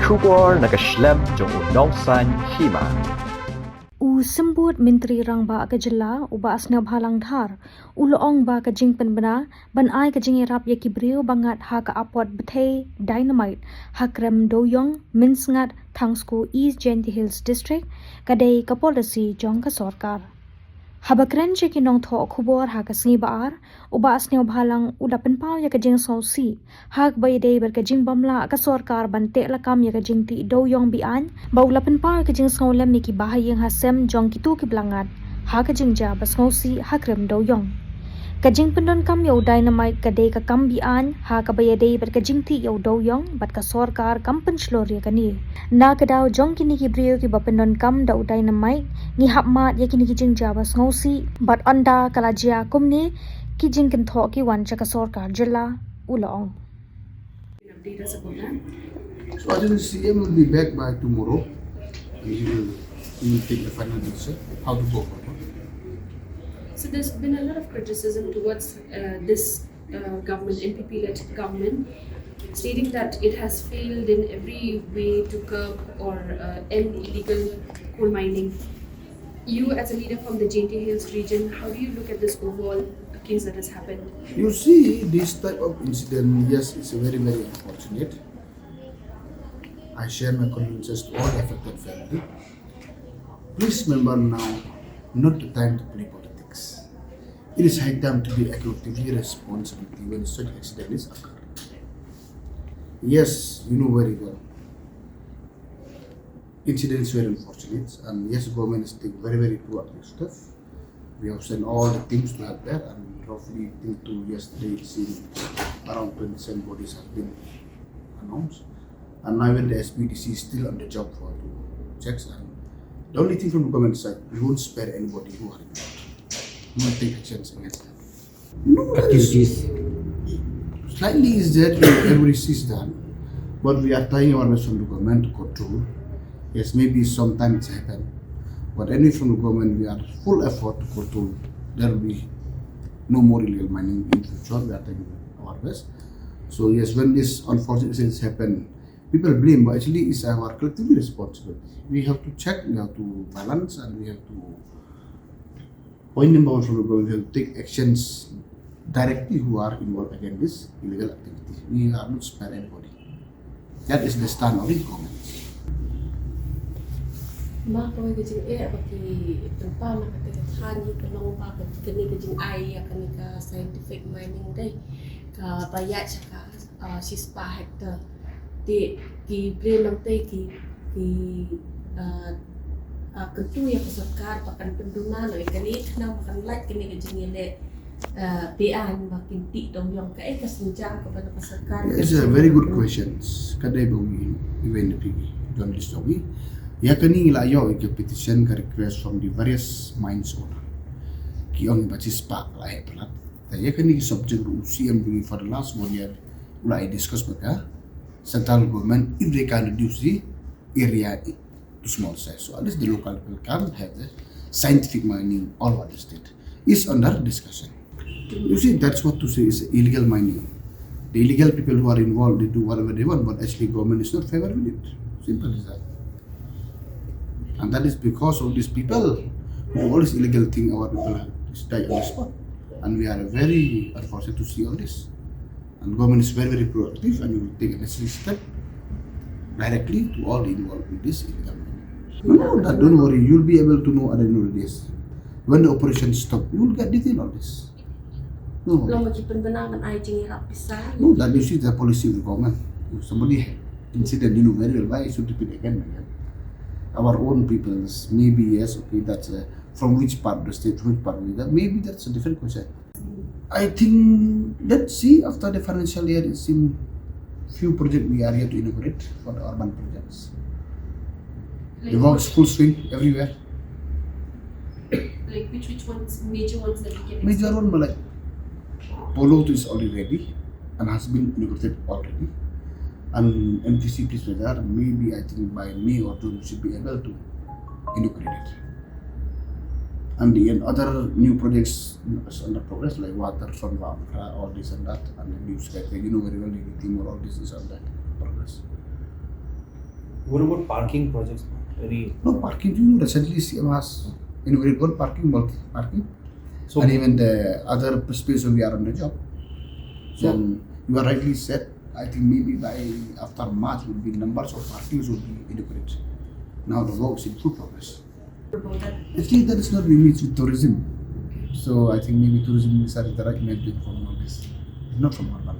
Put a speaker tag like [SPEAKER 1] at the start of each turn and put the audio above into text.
[SPEAKER 1] Shubor nakaslem jong unongsan Hima.
[SPEAKER 2] Sembut Menteri Rangba ke Jela uba Sniawbhalang dhar uloong ba ke Jingpyndonkam ban ai ke jingirap yaki brio bangat ha ka apot bethe Dynamite hakrem doyong minsngat thangsku East Genti Hills District kadai ka policy jong ka sarkar habakren che ki nong tho khubor ha ka Sniawbar uba Sniawbhalang udapen pau ya ka jing si hak bai dei ber ka jing bamla ka sarkar ban te lakam ya ka jing ti doyong Be-Aiñ ba ulapen pau ka jing lem mi ki bahayeng hasem jong ki tu ki blangat ha ka jing ja bas si hakrem doyong ka Jingpyndonkam yo Dynamite ka dei ka kam Be-Aiñ ha ka bai dei ber ka jing ti yo doyong bat ka sarkar kampen shlori ka ni na ka daw jong kini ki brio ki Bapyndonkam da Dynamite ngi hapmat ya kini ki jing ja bas si bat anda kalajia kumni ki jing kin tho ki wan cha ka sarkar jilla ulong.
[SPEAKER 3] Update us about that.
[SPEAKER 4] So I think the CM will be back by tomorrow. And he will take the final decision how to go forward.
[SPEAKER 3] So there's been a lot of criticism towards this government, NPP-led government, stating that it has failed in every way to curb or end illegal coal mining. You, as a leader from the Genti Hills region, how do you look at this overall case that has happened?
[SPEAKER 4] You see, this type of incident, yes, it's very, very unfortunate. I share my condolences to all the affected family. Please remember now, not the time to play politics. It is high time to be actively responsible when such accident is occurring. Yes, you know very well. Incident is very unfortunate, and yes, government is taking very, very proactive steps. We have sent all the teams to help there, and roughly till to yesterday, it seemed around 27 bodies have been announced. And now even the SPDC is still on the job for checks. And the only thing from the government side, we won't spare anybody who are involved. We will take actions against them. No, activities. Slightly is that everybody sees that, but we are trying our best from the government to control. Yes, maybe sometimes it happens, but anyway from the government, we are full effort to control. There will be no more illegal mining in future. We are taking our best. So yes, when this unfortunate incidents happen, people blame, but actually it's our collectively responsibility. We have to check, we have to balance, and we have to point them out from the government. We have to take actions directly who are involved against this illegal activity. We are not spare anybody. That is the stand of the government.
[SPEAKER 5] Kawai kajing bagi tempat nak kata thani kelong pa kini kajing ai akan ka scientific mining dai ka bayat ka sispa hektar di ki prelang tai ki kentu ya sarkar pakan penduna lo kani thna makan lait kini kajing le Be-Aiñ makin ti dong yang ka kasenjang kepada sarkar.
[SPEAKER 4] It's a very good question. Kadai bagi event pergi journalist bagi. Ya kini layo ke petition ke request from the various mines owner. Ki ang baca spark lah pelat. Ya kini subject UCM doing for the last 1 year. Ulai discuss mereka central government if they can reduce the area to small size. So at least the local people can have the scientific mining all over the state is under discussion. You see, that's what to say is illegal mining. The illegal people who are involved, they do whatever they want, but actually government is not favor with it. Simple as that. And that is because of these people who all this illegal thing our people have died on the spot. And we are very unfortunate to see all this. And government is very, very proactive and you will take a necessary step directly to all involved with this illegal mining. No, that don't worry, you'll be able to know at the end of the days. When the operation stop, you will get detail on this. No,
[SPEAKER 5] Long bagi pendenangan ai jingirap pisah.
[SPEAKER 4] no, that you see the policy of the government. If somebody had incident, you know very well why should repeat again and again. Our own peoples, maybe yes, okay, that's from which part of the state, from which part of that, maybe that's a different question. I think, let's see, after the financial year, it seems few projects we are here to inaugurate for the urban projects.
[SPEAKER 3] Like
[SPEAKER 4] The work's full swing everywhere.
[SPEAKER 3] Like which ones, major ones that we can
[SPEAKER 4] Major
[SPEAKER 3] expect?
[SPEAKER 4] one, like Polo is already ready and has been inaugurated already. And MTC please with that, maybe I think by May or June we should be able to inaugurate it. And the other new projects is under progress like water from Vamra, all this and that, and the new sky, you know very well, the Timor, all this is under progress.
[SPEAKER 6] What about parking projects? Any
[SPEAKER 4] No parking, recently CM has inaugurated one parking, multi parking,
[SPEAKER 6] so
[SPEAKER 4] and even the other space where we are on the job. So you are rightly said. I think maybe by after March will be numbers of parkings will be inaugurated. Now the work is in full progress.
[SPEAKER 3] About that.
[SPEAKER 4] Actually, that is not related with tourism. So I think maybe tourism minister is the right man to inform all this, not from urban.